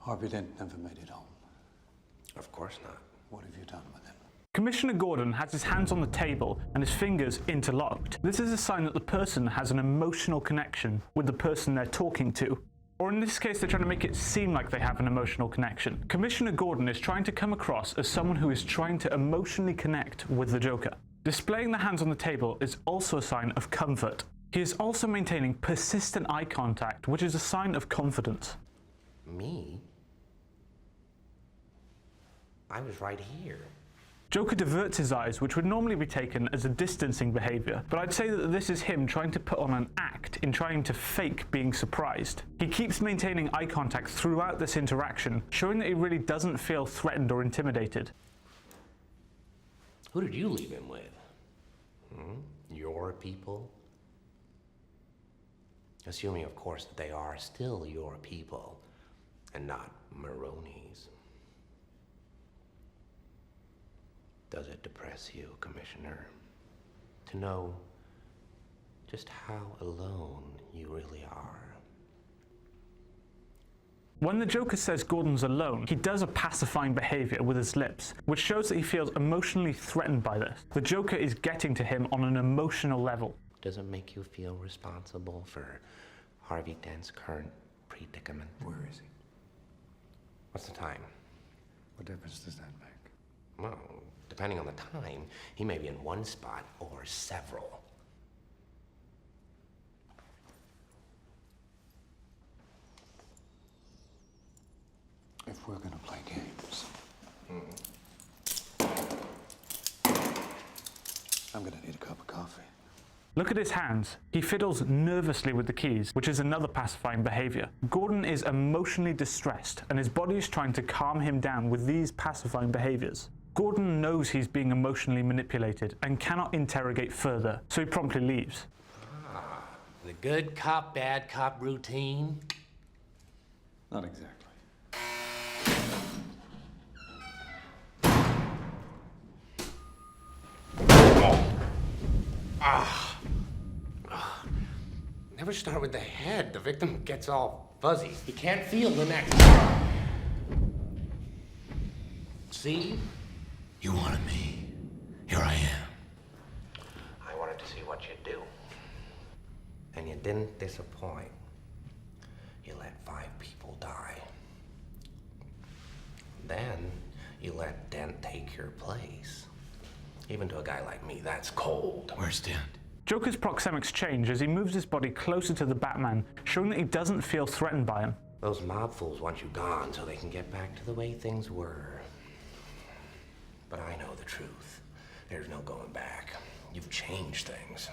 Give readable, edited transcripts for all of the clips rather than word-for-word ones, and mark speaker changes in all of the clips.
Speaker 1: Harvey Dent never made it home.
Speaker 2: Of course not.
Speaker 1: What have you done with him?
Speaker 3: Commissioner Gordon has his hands on the table and his fingers interlocked. This is a sign that the person has an emotional connection with the person they're talking to. Or in this case, they're trying to make it seem like they have an emotional connection. Commissioner Gordon is trying to come across as someone who is trying to emotionally connect with the Joker. Displaying the hands on the table is also a sign of comfort. He is also maintaining persistent eye contact, which is a sign of confidence.
Speaker 2: Me? I was right here.
Speaker 3: Joker diverts his eyes, which would normally be taken as a distancing behavior, but I'd say that this is him trying to put on an act in trying to fake being surprised. He keeps maintaining eye contact throughout this interaction, showing that he really doesn't feel threatened or intimidated.
Speaker 2: Who did you leave him with? Your people? Assuming, of course, that they are still your people and not Maroney's. Does it depress you, Commissioner, to know just how alone you really are?
Speaker 3: When the Joker says Gordon's alone, he does a pacifying behavior with his lips, which shows that he feels emotionally threatened by this. The Joker is getting to him on an emotional level.
Speaker 2: Does it make you feel responsible for Harvey Dent's current predicament?
Speaker 1: Where is he?
Speaker 2: What's the time?
Speaker 1: What difference does that make?
Speaker 2: Well, depending on the time, he may be in one spot or several.
Speaker 1: If we're gonna play games, I'm gonna need a cup of coffee.
Speaker 3: Look at his hands. He fiddles nervously with the keys, which is another pacifying behavior. Gordon is emotionally distressed, and his body is trying to calm him down with these pacifying behaviors. Gordon knows he's being emotionally manipulated and cannot interrogate further, so he promptly leaves.
Speaker 2: The good cop, bad cop routine?
Speaker 1: Not exactly.
Speaker 2: Never start with the head. The victim gets all fuzzy. He can't feel the neck. See?
Speaker 4: You wanted me. Here I am.
Speaker 2: I wanted to see what you'd do. And you didn't disappoint. You let 5 people die. Then you let Dent take your place. Even to a guy like me, that's cold.
Speaker 4: Where's Dent?
Speaker 3: Joker's proxemics change as he moves his body closer to the Batman, showing that he doesn't feel threatened by him.
Speaker 2: Those mob fools want you gone so they can get back to the way things were. But I know the truth. There's no going back. You've changed things.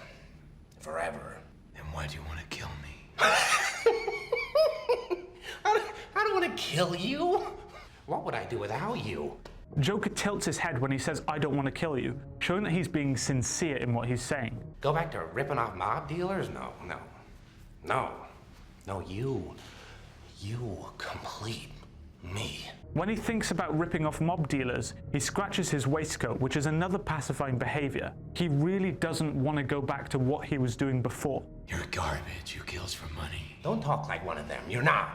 Speaker 2: Forever.
Speaker 4: Then why do you want to kill me?
Speaker 2: I don't want to kill you. What would I do without you?
Speaker 3: Joker tilts his head when he says, "I don't want to kill you," showing that he's being sincere in what he's saying.
Speaker 2: Go back to ripping off mob dealers? No, you complete me.
Speaker 3: When he thinks about ripping off mob dealers, he scratches his waistcoat, which is another pacifying behavior. He really doesn't want to go back to what he was doing before.
Speaker 4: You're garbage who kills for money.
Speaker 2: Don't talk like one of them. You're not.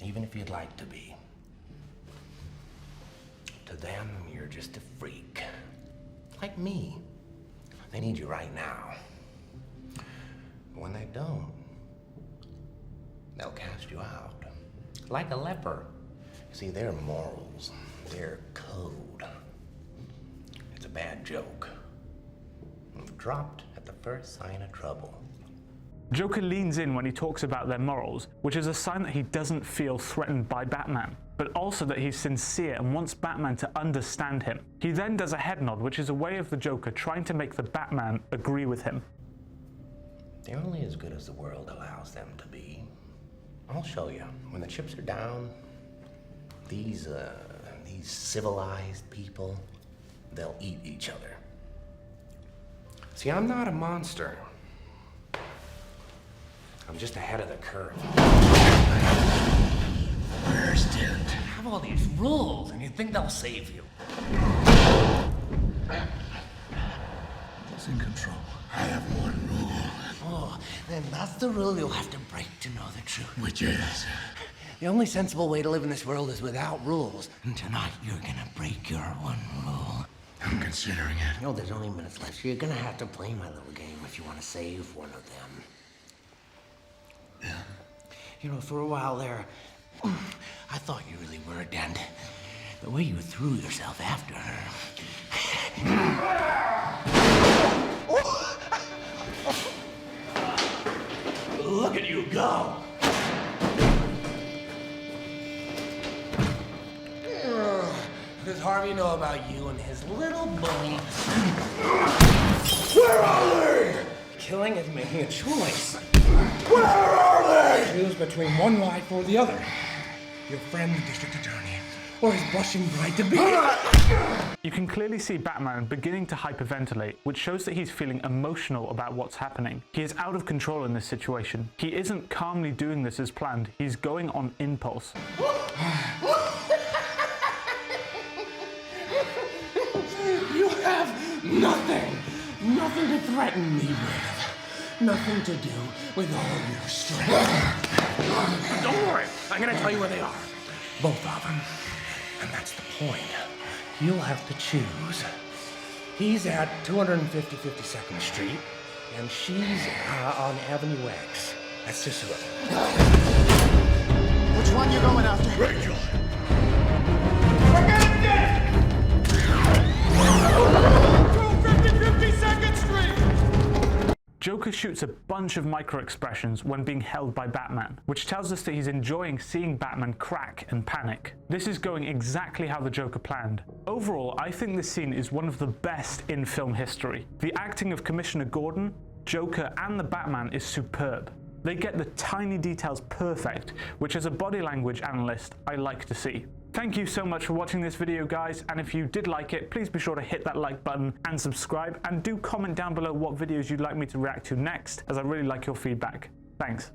Speaker 2: Even if you'd like to be. To them, you're just a freak. Like me. They need you right now. But when they don't, they'll cast you out. Like a leper. See, their morals, their code. It's a bad joke. You've dropped at the first sign of trouble.
Speaker 3: Joker leans in when he talks about their morals, which is a sign that he doesn't feel threatened by Batman, but also that he's sincere and wants Batman to understand him. He then does a head nod, which is a way of the Joker trying to make the Batman agree with him.
Speaker 2: They're only as good as the world allows them to be. I'll show you. When the chips are down, these civilized people, they'll eat each other. See, I'm not a monster. I'm just ahead of the curve.
Speaker 4: Where's Dent?
Speaker 2: You have all these rules, and you think they'll save you.
Speaker 4: Who's in control? I have one rule.
Speaker 2: Oh, then that's the rule you'll have to break to know the truth.
Speaker 4: Which is?
Speaker 2: The only sensible way to live in this world is without rules.
Speaker 4: And tonight you're gonna break your one rule. I'm considering it.
Speaker 2: No, there's only minutes left, so you're gonna have to play my little game if you want to save one of them.
Speaker 4: Yeah.
Speaker 2: You know, for a while there, I thought you really were a dent. The way you threw yourself after her. Look at you go! What does Harvey know about you and his little bully? Where are they? Killing is making a choice. Where are they? Choose between one life or the other. Your friend, the district attorney, or his blushing bride to be.
Speaker 3: You can clearly see Batman beginning to hyperventilate, which shows that he's feeling emotional about what's happening. He is out of control in this situation. He isn't calmly doing this as planned, he's going on impulse.
Speaker 2: You have nothing to threaten me with. Nothing to do with all your strength. Don't worry, I'm gonna tell you where they are. Both of them. And that's the point. You'll have to choose. He's at 250 52nd Street, and she's on Avenue X. That's just it.
Speaker 5: Which one you going after?
Speaker 4: Rachel!
Speaker 5: We're getting dead! 250 52nd Street!
Speaker 3: Joker shoots a bunch of micro-expressions when being held by Batman, which tells us that he's enjoying seeing Batman crack and panic. This is going exactly how the Joker planned. Overall, I think this scene is one of the best in film history. The acting of Commissioner Gordon, Joker, and the Batman is superb. They get the tiny details perfect, which as a body language analyst, I like to see. Thank you so much for watching this video, guys, and if you did like it, please be sure to hit that like button and subscribe, and do comment down below what videos you'd like me to react to next, as I really like your feedback. Thanks.